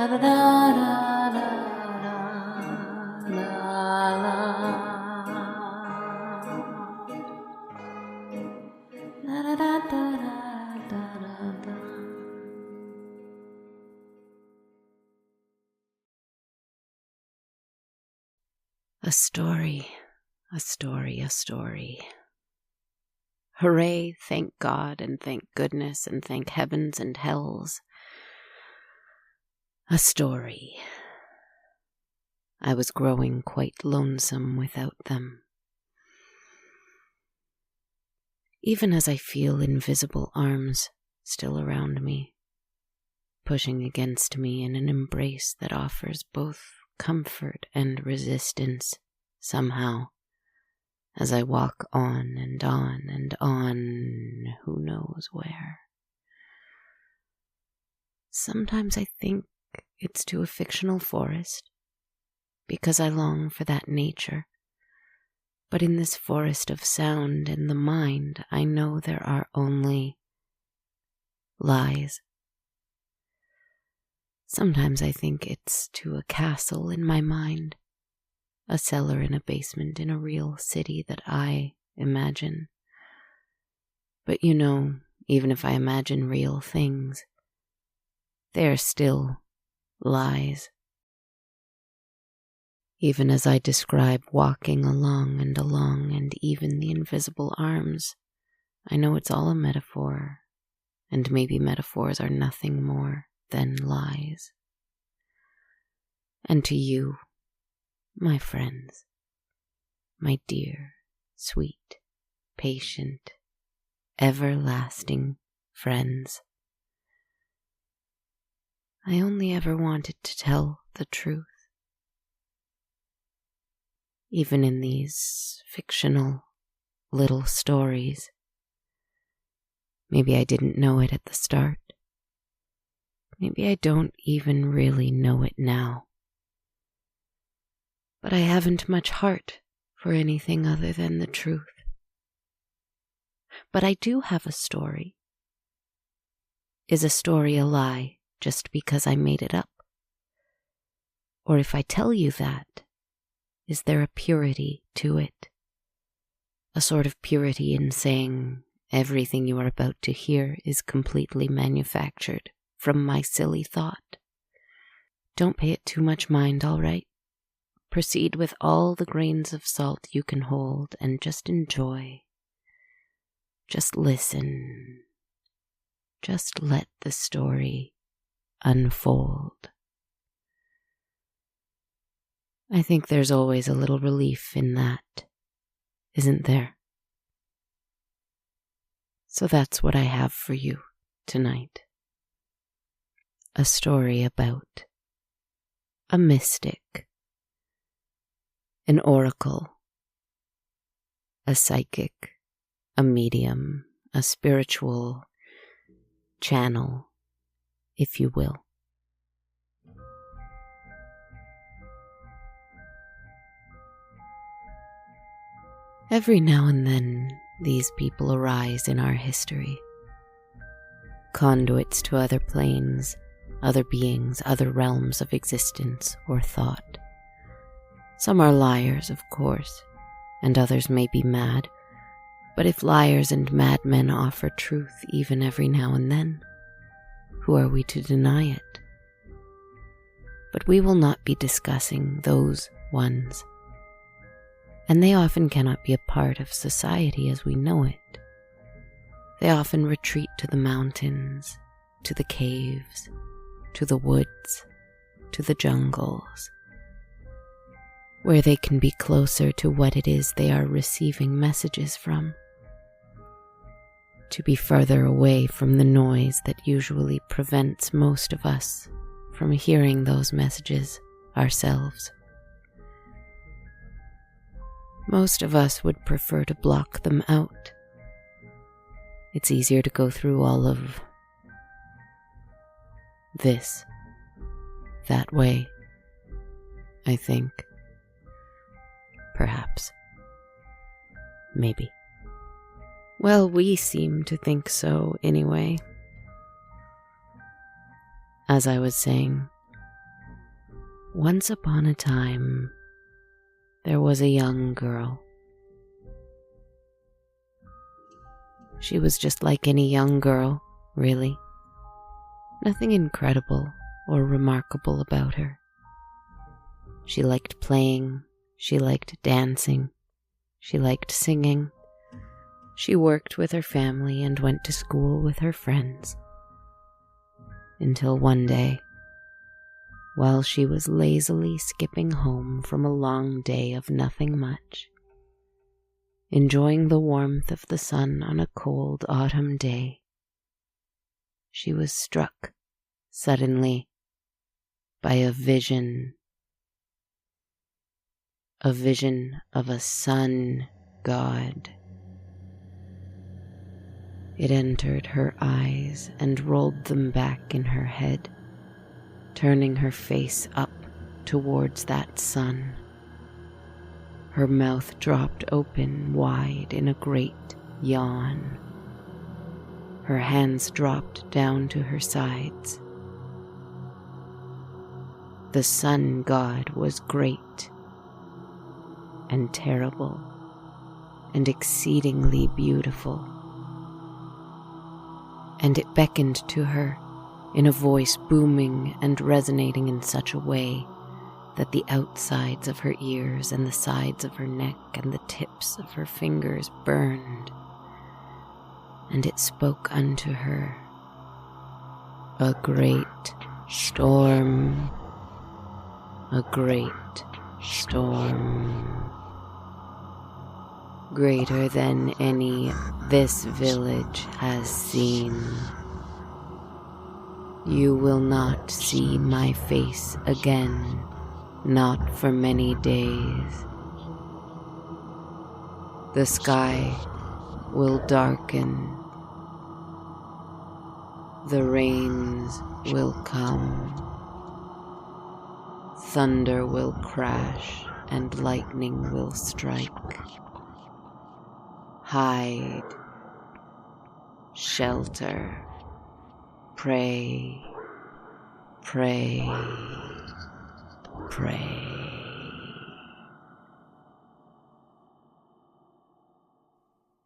da da da da da la la da da da da da da. A story, a story, a story. Hooray, thank God, and thank goodness, and thank heavens and hells. A story. I was growing quite lonesome without them. Even as I feel invisible arms still around me, pushing against me in an embrace that offers both comfort and resistance somehow, as I walk on and on and on, who knows where. Sometimes I think it's to a fictional forest, because I long for that nature. But in this forest of sound in the mind, I know there are only lies. Sometimes I think it's to a castle in my mind, a cellar in a basement in a real city that I imagine. But you know, even if I imagine real things, they're still lies. Even as I describe walking along, and even the invisible arms, I know it's all a metaphor, and maybe metaphors are nothing more than lies. And to you, my friends, my dear, sweet, patient, everlasting friends, I only ever wanted to tell the truth. Even in these fictional little stories. Maybe I didn't know it at the start. Maybe I don't even really know it now. But I haven't much heart for anything other than the truth. But I do have a story. Is a story a lie just because I made it up? Or if I tell you that, is there a purity to it? A sort of purity in saying everything you are about to hear is completely manufactured from my silly thought. Don't pay it too much mind, all right? Proceed with all the grains of salt you can hold and just enjoy. Just listen. Just let the story unfold. I think there's always a little relief in that, isn't there? So that's what I have for you tonight. A story about a mystic, an oracle, a psychic, a medium, a spiritual channel, if you will. Every now and then, these people arise in our history. Conduits to other planes, other beings, other realms of existence or thought. Some are liars, of course, and others may be mad, but if liars and madmen offer truth even every now and then, who are we to deny it? But we will not be discussing those ones. And they often cannot be a part of society as we know it. They often retreat to the mountains, to the caves, to the woods, to the jungles, where they can be closer to what it is they are receiving messages from, to be further away from the noise that usually prevents most of us from hearing those messages ourselves. Most of us would prefer to block them out. It's easier to go through all of this that way, I think. Perhaps. Maybe. Well, we seem to think so anyway. As I was saying, Once upon a time, there was a young girl. She was just like any young girl, really. Nothing incredible or remarkable about her. She liked playing, she liked dancing, she liked singing. She worked with her family and went to school with her friends. Until one day, while she was lazily skipping home from a long day of nothing much, enjoying the warmth of the sun on a cold autumn day, she was struck suddenly by a vision of a sun god. It entered her eyes and rolled them back in her head, turning her face up towards that sun. Her mouth dropped open wide in a great yawn. Her hands dropped down to her sides. The sun god was great and terrible and exceedingly beautiful. And it beckoned to her in a voice booming and resonating in such a way that the outsides of her ears and the sides of her neck and the tips of her fingers burned. And it spoke unto her, "A great storm, a great storm, greater than any this village has seen. You will not see my face again, not for many days. The sky will darken, the rains will come, thunder will crash and lightning will strike. Hide, shelter, pray, pray, pray."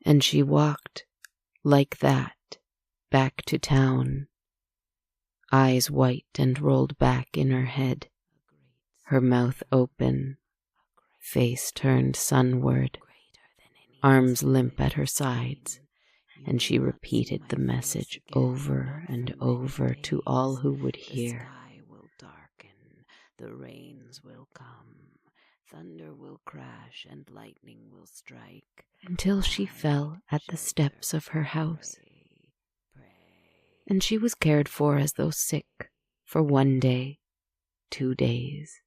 And she walked like that back to town, eyes white and rolled back in her head, her mouth open, face turned sunward, arms limp at her sides, and she repeated the message over and over to all who would hear. "The sky will darken, the rains will come, thunder will crash and lightning will strike," until she fell at the steps of her house. And she was cared for as though sick for 1 day, 2 days,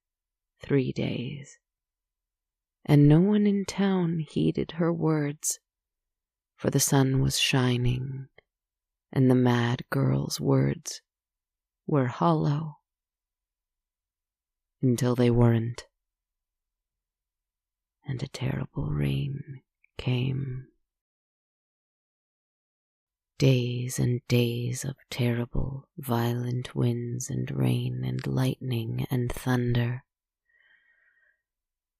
3 days. And no one in town heeded her words, for the sun was shining, and the mad girl's words were hollow, until they weren't, and a terrible rain came. Days and days of terrible, violent winds and rain and lightning and thunder.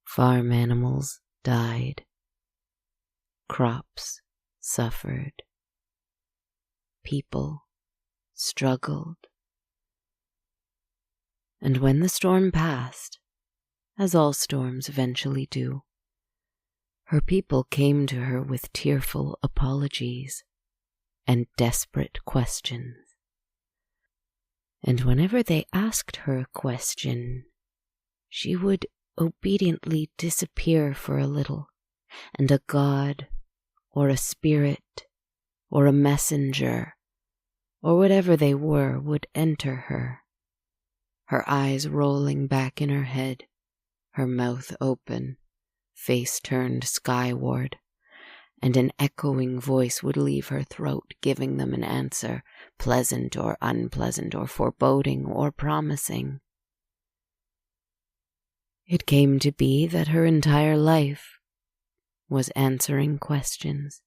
Farm animals died. Crops suffered. People struggled. And when the storm passed, as all storms eventually do, her people came to her with tearful apologies and desperate questions. And whenever they asked her a question, she would obediently disappear for a little, and a god or a spirit or a messenger or whatever they were would enter her, her eyes rolling back in her head, her mouth open, face turned skyward, and an echoing voice would leave her throat giving them an answer, pleasant or unpleasant or foreboding or promising. It came to be that her entire life was answering questions,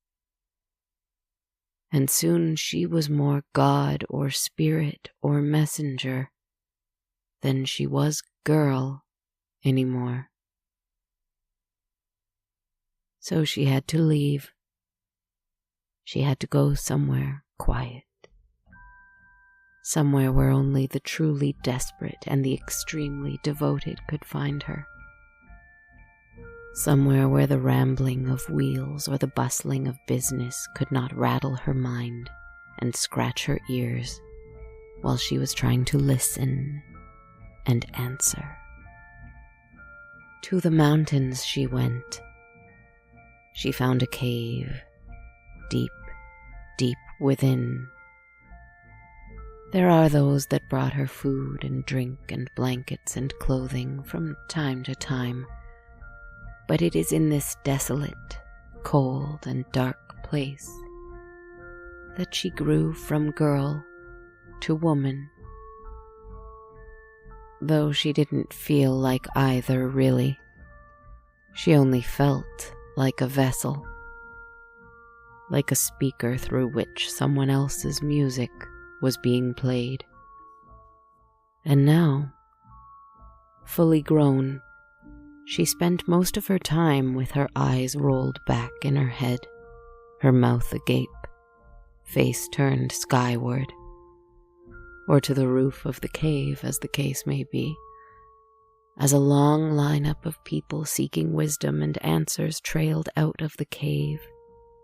and soon she was more god or spirit or messenger than she was girl anymore. So she had to leave. She had to go somewhere quiet. Somewhere where only the truly desperate and the extremely devoted could find her. Somewhere where the rambling of wheels or the bustling of business could not rattle her mind and scratch her ears while she was trying to listen and answer. To the mountains she went. She found a cave, deep, deep within. There are those that brought her food and drink and blankets and clothing from time to time, but it is in this desolate, cold, and dark place that she grew from girl to woman, though she didn't feel like either really. She only felt like a vessel, like a speaker through which someone else's music was being played. And now, fully grown, she spent most of her time with her eyes rolled back in her head, her mouth agape, face turned skyward, or to the roof of the cave, as the case may be, as a long lineup of people seeking wisdom and answers trailed out of the cave,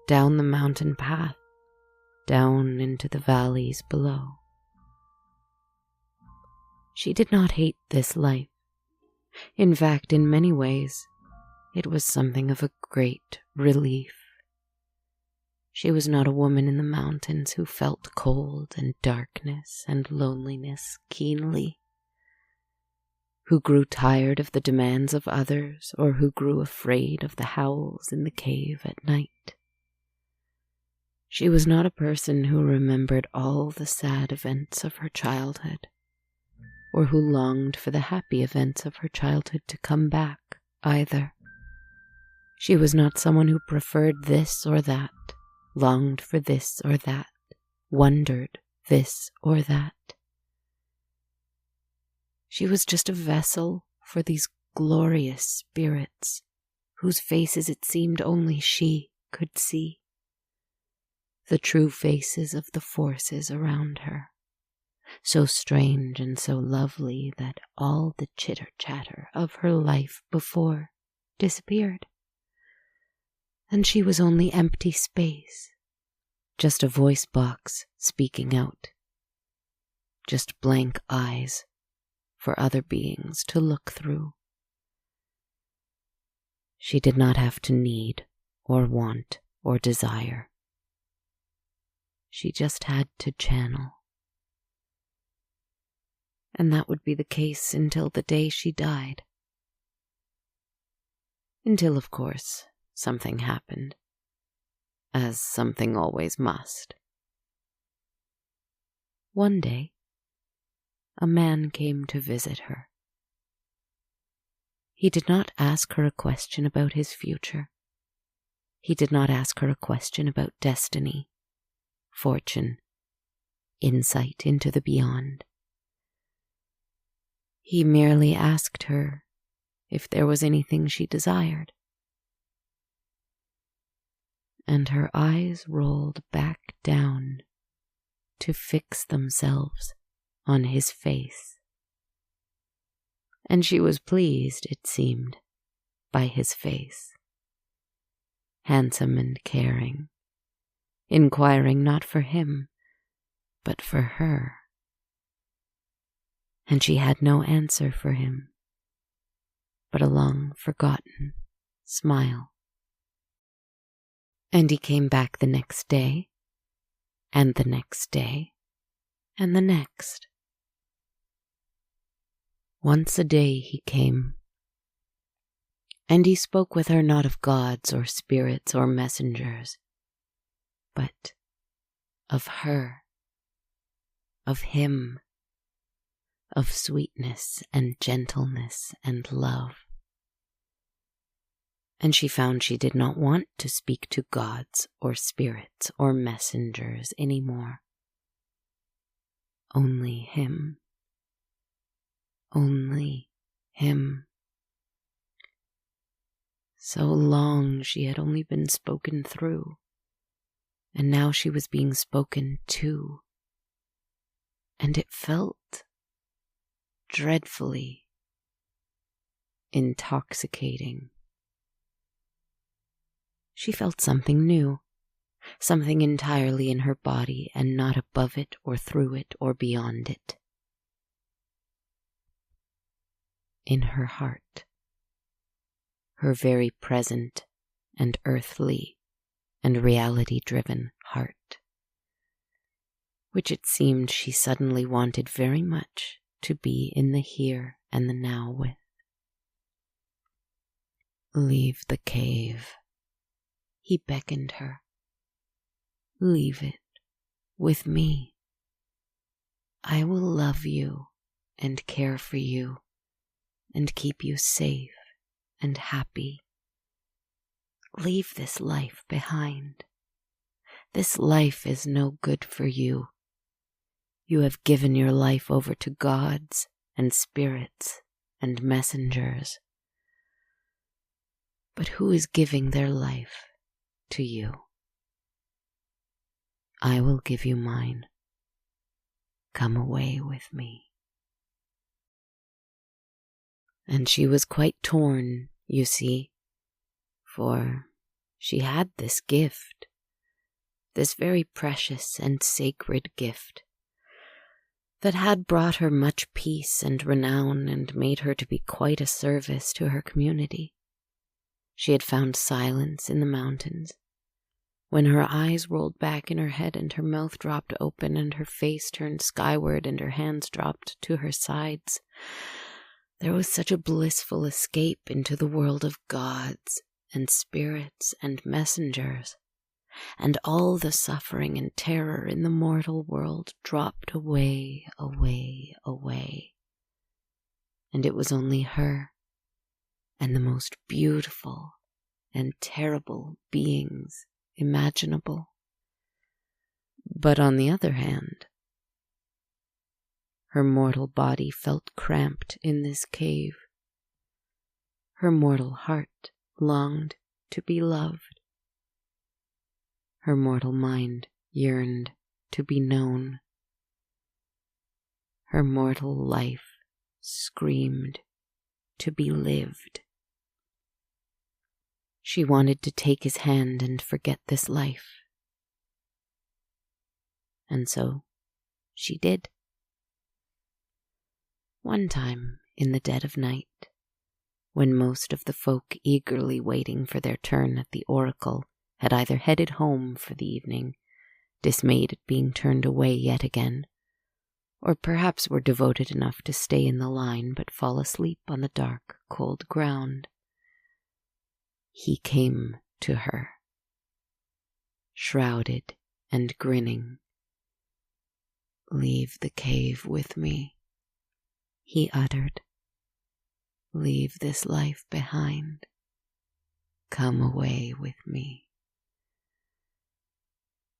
down the mountain path, down into the valleys below. She did not hate this life. In fact, in many ways, it was something of a great relief. She was not a woman in the mountains who felt cold and darkness and loneliness keenly, who grew tired of the demands of others, or who grew afraid of the howls in the cave at night. She was not a person who remembered all the sad events of her childhood, or who longed for the happy events of her childhood to come back, either. She was not someone who preferred this or that, longed for this or that, wondered this or that. She was just a vessel for these glorious spirits, whose faces it seemed only she could see. The true faces of the forces around her, so strange and so lovely that all the chitter-chatter of her life before disappeared, and she was only empty space, just a voice box speaking out, just blank eyes for other beings to look through. She did not have to need or want or desire. She just had to channel. And that would be the case until the day she died. Until, of course, something happened, as something always must. One day, a man came to visit her. He did not ask her a question about his future. He did not ask her a question about destiny, fortune, insight into the beyond. He merely asked her if there was anything she desired. And her eyes rolled back down to fix themselves on his face. And she was pleased, it seemed, by his face. Handsome and caring, inquiring not for him, but for her. And she had no answer for him, but a long-forgotten smile. And he came back the next day, and the next day, and the next. Once a day he came, and he spoke with her not of gods or spirits or messengers, but of her, of him, of sweetness and gentleness and love. And she found she did not want to speak to gods or spirits or messengers any more. Only him. Only him. So long she had only been spoken through, and now she was being spoken to, and it felt dreadfully intoxicating. She felt something new, something entirely in her body and not above it or through it or beyond it. In her heart, her very present and earthly and reality-driven heart, which it seemed she suddenly wanted very much to be in the here and the now with. Leave the cave, he beckoned her. Leave it with me. I will love you and care for you and keep you safe and happy. Leave this life behind. This life is no good for you. You have given your life over to gods and spirits and messengers. But who is giving their life to you? I will give you mine. Come away with me. And she was quite torn, you see, for she had this gift, this very precious and sacred gift, that had brought her much peace and renown and made her to be quite a service to her community. She had found silence in the mountains. When her eyes rolled back in her head and her mouth dropped open and her face turned skyward and her hands dropped to her sides, there was such a blissful escape into the world of gods and spirits and messengers, and all the suffering and terror in the mortal world dropped away, away, away. And it was only her and the most beautiful and terrible beings imaginable. But on the other hand, her mortal body felt cramped in this cave. Her mortal heart longed to be loved. Her mortal mind yearned to be known. Her mortal life screamed to be lived. She wanted to take his hand and forget this life. And so she did. One time in the dead of night, when most of the folk eagerly waiting for their turn at the oracle had either headed home for the evening, dismayed at being turned away yet again, or perhaps were devoted enough to stay in the line but fall asleep on the dark, cold ground, he came to her, shrouded and grinning. "Leave the cave with me," he uttered. "Leave this life behind. Come away with me."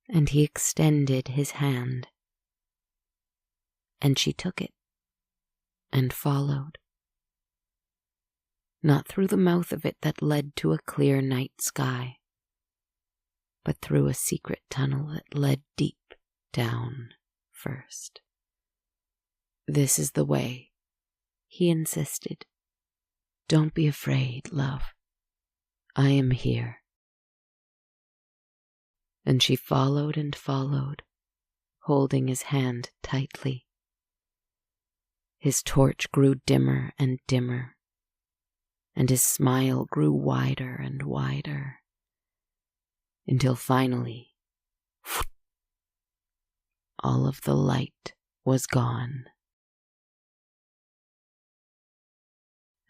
And he extended his hand, and she took it and followed. Not through the mouth of it that led to a clear night sky, but through a secret tunnel that led deep down first. "This is the way," he insisted. "Don't be afraid, love. I am here." And she followed and followed, holding his hand tightly. His torch grew dimmer and dimmer, and his smile grew wider and wider, until finally, all of the light was gone.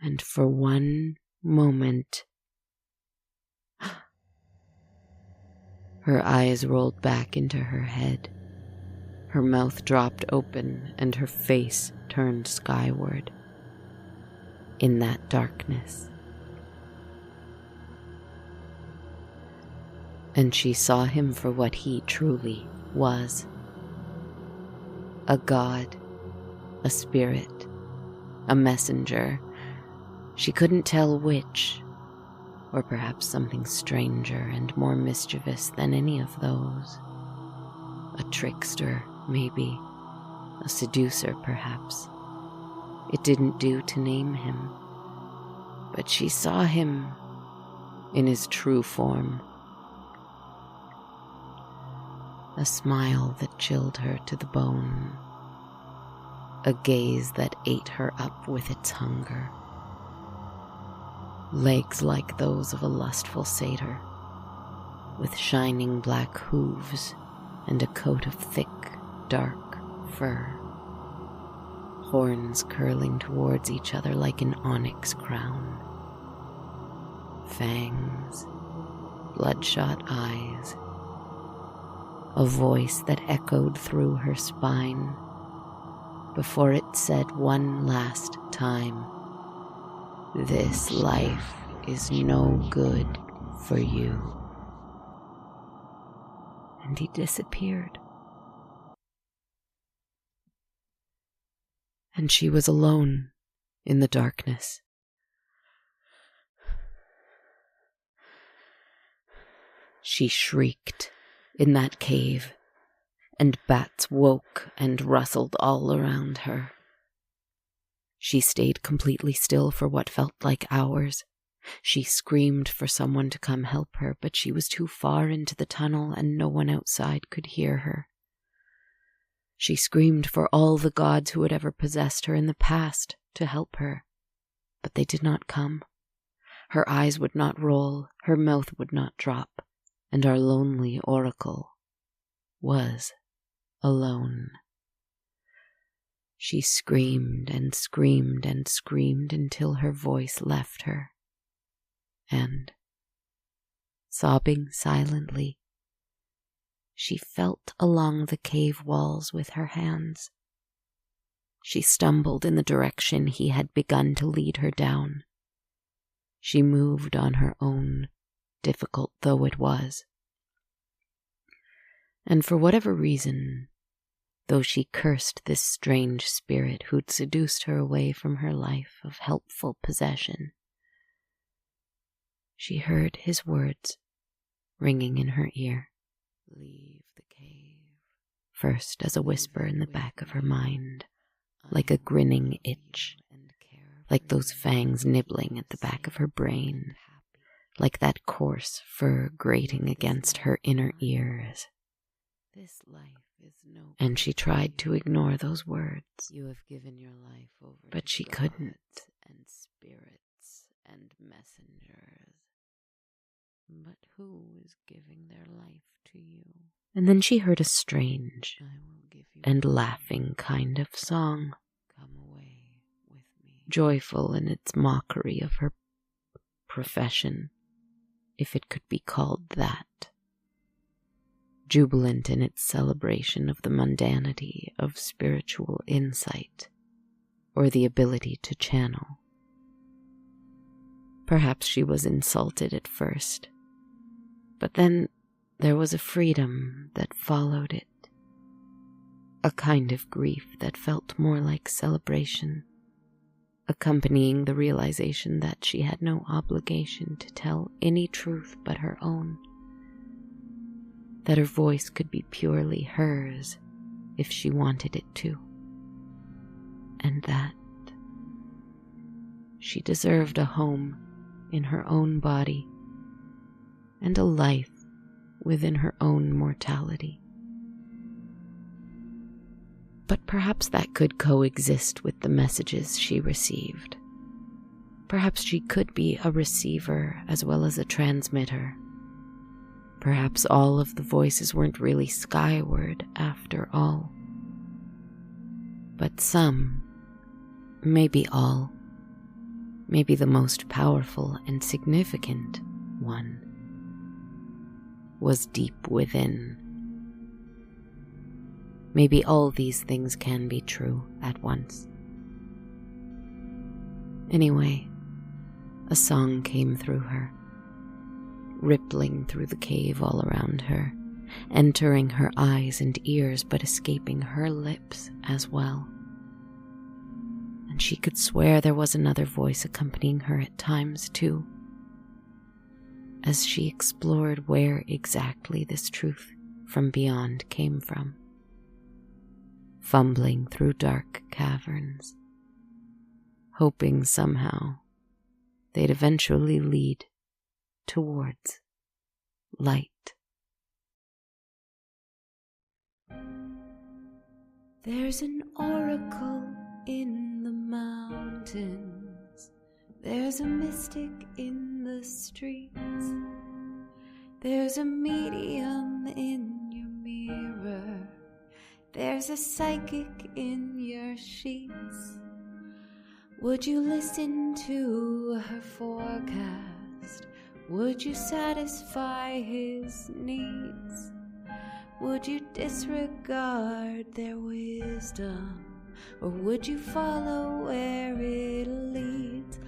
And for one moment, her eyes rolled back into her head, her mouth dropped open, and her face turned skyward. In that darkness, and she saw him for what he truly was: a god, a spirit, a messenger. She couldn't tell which, or perhaps something stranger and more mischievous than any of those. A trickster, maybe. A seducer, perhaps. It didn't do to name him, but she saw him in his true form. A smile that chilled her to the bone. A gaze that ate her up with its hunger. Legs like those of a lustful satyr, with shining black hooves and a coat of thick, dark fur. Horns curling towards each other like an onyx crown. Fangs, bloodshot eyes. A voice that echoed through her spine before it said one last time, "This life is no good for you." And he disappeared. And she was alone in the darkness. She shrieked in that cave, and bats woke and rustled all around her. She stayed completely still for what felt like hours. She screamed for someone to come help her, but she was too far into the tunnel and no one outside could hear her. She screamed for all the gods who had ever possessed her in the past to help her, but they did not come. Her eyes would not roll, her mouth would not drop, and our lonely oracle was alone. She screamed and screamed and screamed until her voice left her, and, sobbing silently, she felt along the cave walls with her hands. She stumbled in the direction he had begun to lead her down. She moved on her own, difficult though it was. And for whatever reason, though she cursed this strange spirit who'd seduced her away from her life of helpful possession, she heard his words ringing in her ear. Leave the cave. First as a whisper in the back of her mind, like a grinning itch, like those fangs nibbling at the back of her brain, like that coarse fur grating against her inner ears. This life is no. And she tried to ignore those words. You have given your life over, but she couldn't. And spirits and messengers. But who is giving their life to you? And then she heard a strange and laughing kind of song. Come away with me. Joyful in its mockery of her profession, if it could be called that. Jubilant in its celebration of the mundanity of spiritual insight, or the ability to channel. Perhaps she was insulted at first, but then there was a freedom that followed it, a kind of grief that felt more like celebration, accompanying the realization that she had no obligation to tell any truth but her own, that her voice could be purely hers if she wanted it to, and that she deserved a home in her own body and a life within her own mortality. But perhaps that could coexist with the messages she received. Perhaps she could be a receiver as well as a transmitter. Perhaps all of the voices weren't really skyward after all. But some, maybe all, maybe the most powerful and significant one, was deep within. Maybe all these things can be true at once. Anyway, a song came through her, rippling through the cave all around her, entering her eyes and ears but escaping her lips as well. And and she could swear there was another voice accompanying her at times too, as she explored where exactly this truth from beyond came from, fumbling through dark caverns, hoping somehow they'd eventually lead towards light. There's an oracle in the mountains, there's a mystic in the streets, there's a medium in your mirror, there's a psychic in your sheets. Would you listen to her forecast? Would you satisfy his needs? Would you disregard their wisdom? Or would you follow where it leads?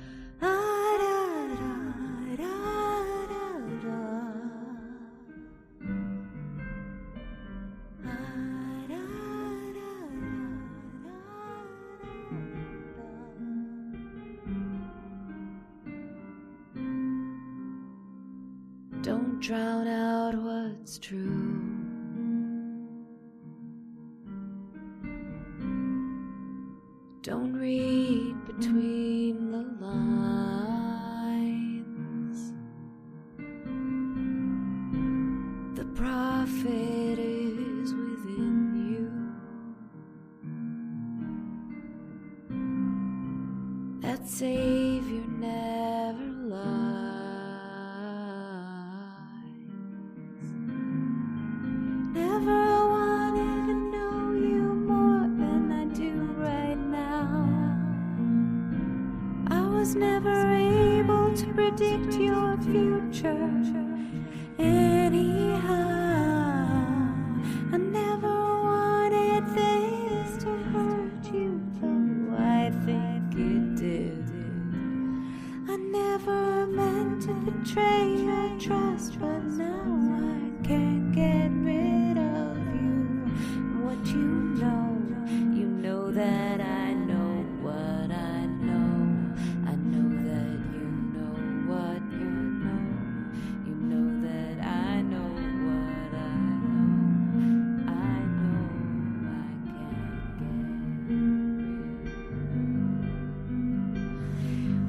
Don't drown out what's true. Don't read between the lines. The prophet is within you. That Savior never lies. Never wanted to know you more than I do right now. I was never able to predict your future anyhow. I never wanted this to hurt you, though I think it did. I never meant to betray your trust, but now I can't get rid of you. What you know that I know what I know. I know that you know what you know. You know that I know what I know. I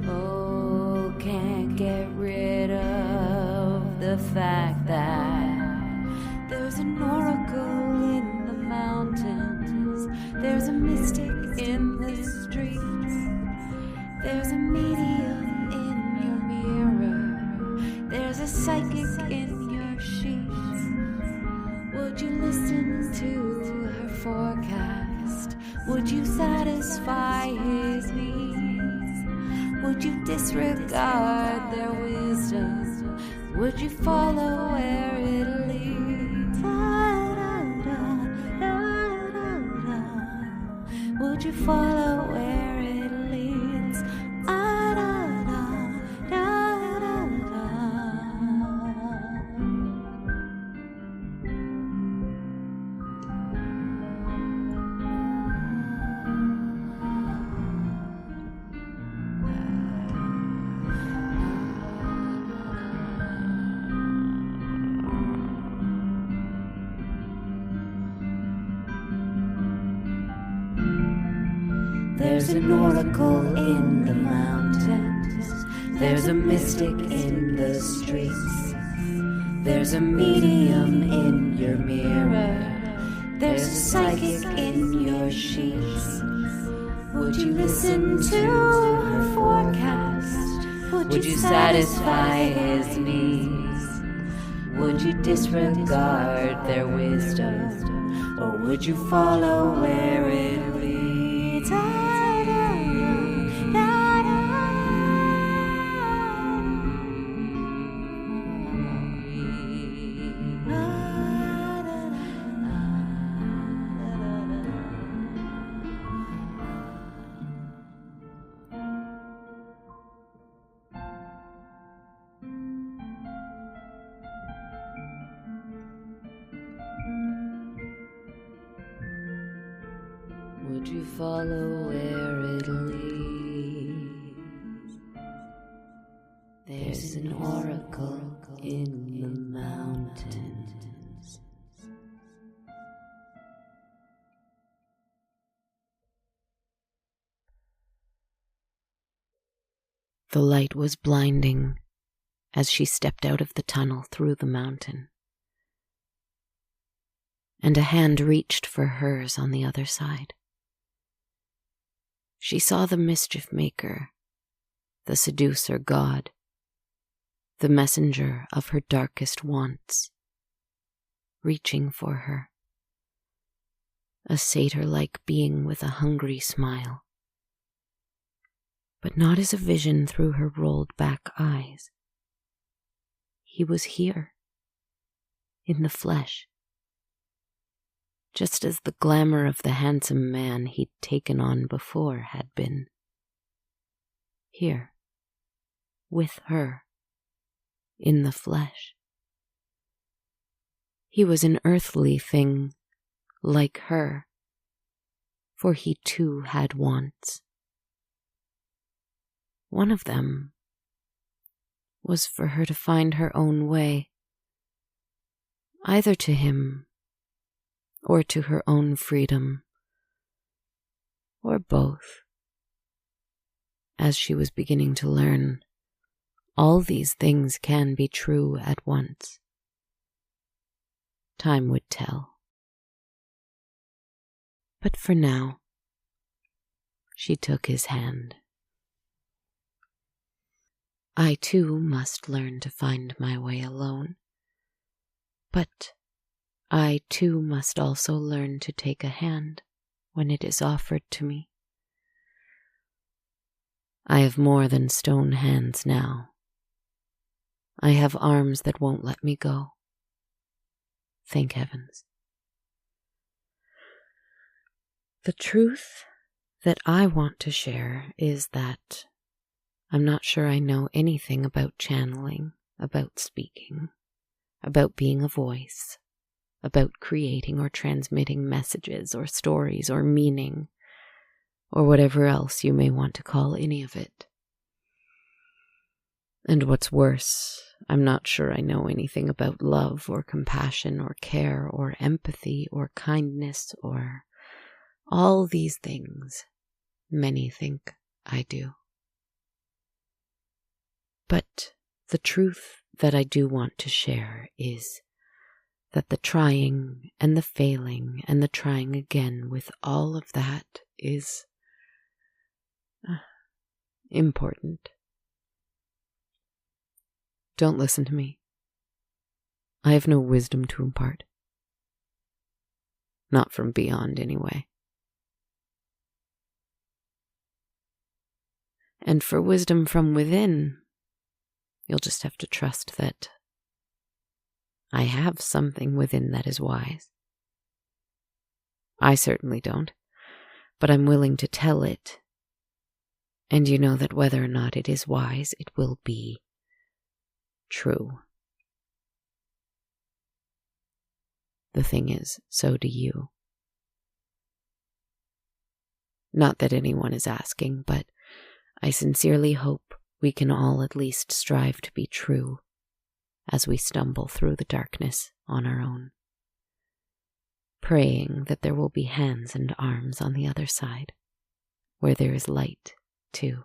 know I can't get rid of the fact that there's an oracle in the mountains, there's a mystic in the streets, there's a medium in your mirror, there's a psychic in your sheets. Would you listen to her forecast? Would you satisfy his needs? Would you disregard their wisdom? Would you follow where it leads? Would you follow where it leads? There's an oracle in the mountains, there's a mystic in the streets, there's a medium in your mirror, there's a psychic in your sheets. Would you listen to her forecast? Would you satisfy his needs? Would you disregard their wisdom? Or would you follow where it leads? Would you follow where it leads? There's an oracle in the mountains. The light was blinding as she stepped out of the tunnel through the mountain, and a hand reached for hers on the other side. She saw the mischief maker, the seducer god, the messenger of her darkest wants, reaching for her, a satyr-like being with a hungry smile, but not as a vision through her rolled-back eyes. He was here, in the flesh, just as the glamour of the handsome man he'd taken on before had been. Here, with her, in the flesh. He was an earthly thing, like her, for he too had wants. One of them was for her to find her own way, either to him or to her own freedom, or both. As she was beginning to learn, all these things can be true at once. Time would tell. But for now, she took his hand. I too must learn to find my way alone, but I too must also learn to take a hand when it is offered to me. I have more than stone hands now. I have arms that won't let me go. Thank heavens. The truth that I want to share is that I'm not sure I know anything about channeling, about speaking, about being a voice, about creating or transmitting messages or stories or meaning, or whatever else you may want to call any of it. And what's worse, I'm not sure I know anything about love or compassion or care or empathy or kindness or all these things many think I do. But the truth that I do want to share is that the trying and the failing and the trying again with all of that is important. Don't listen to me. I have no wisdom to impart. Not from beyond, anyway. And for wisdom from within, you'll just have to trust that I have something within that is wise. I certainly don't, but I'm willing to tell it. And you know that whether or not it is wise, it will be true. The thing is, so do you. Not that anyone is asking, but I sincerely hope we can all at least strive to be true as we stumble through the darkness on our own, praying that there will be hands and arms on the other side, where there is light too.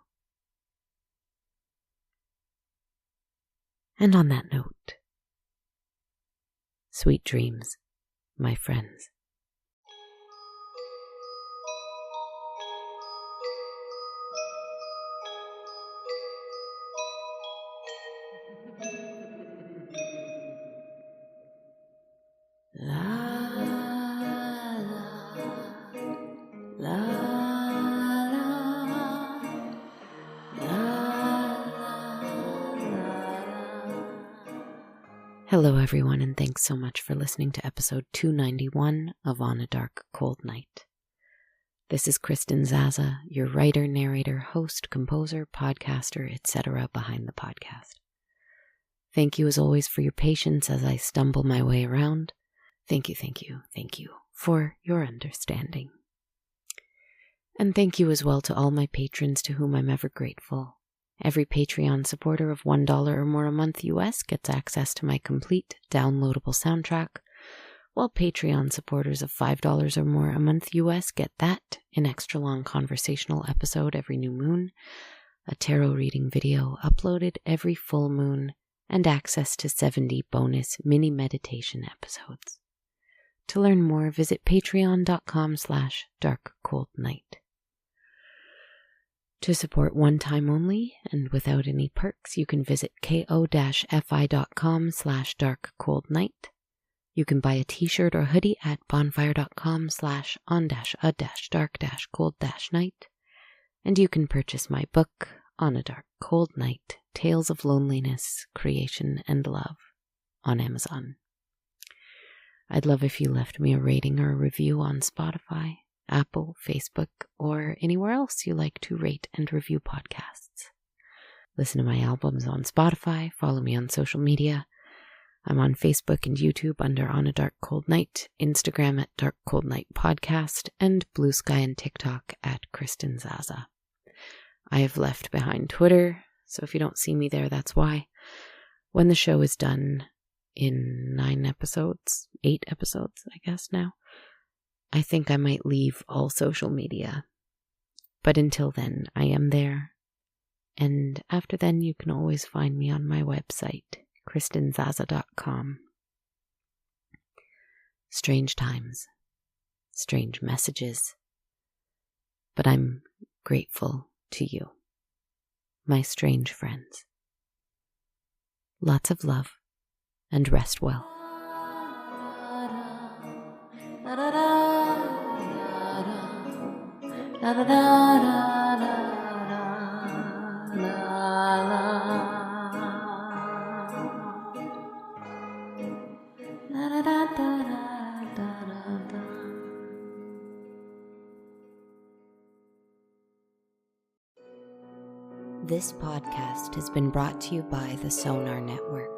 And on that note, sweet dreams, my friends. La la la la. Hello everyone, and thanks so much for listening to episode 291 of On a Dark Cold Night. This is Kristen Zaza, your writer, narrator, host, composer, podcaster, etc. behind the podcast. Thank you as always for your patience as I stumble my way around. Thank you for your understanding. And thank you as well to all my patrons to whom I'm ever grateful. Every Patreon supporter of $1 or more a month US gets access to my complete downloadable soundtrack, while Patreon supporters of $5 or more a month US get that, an extra long conversational episode every new moon, a tarot reading video uploaded every full moon, and access to 70 bonus mini meditation episodes. To learn more, visit patreon.com/darkcoldnight. To support one time only and without any perks, you can visit ko-fi.com/darkcoldnight. You can buy a t-shirt or hoodie at bonfire.com/on-a-dark-cold-night. And you can purchase my book, On a Dark Cold Night, Tales of Loneliness, Creation, and Love, on Amazon. I'd love if you left me a rating or a review on Spotify, Apple, Facebook, or anywhere else you like to rate and review podcasts. Listen to my albums on Spotify, follow me on social media. I'm on Facebook and YouTube under On a Dark Cold Night, Instagram at Dark Cold Night Podcast, and Blue Sky and TikTok at Kristen Zaza. I have left behind Twitter, so if you don't see me there, that's why. When the show is done in 8 episodes, I guess now, I think I might leave all social media. But until then, I am there. And after then, you can always find me on my website, KristenZaza.com. Strange times, strange messages. But I'm grateful to you, my strange friends. Lots of love, and rest well. This podcast has been brought to you by the Sonar Network.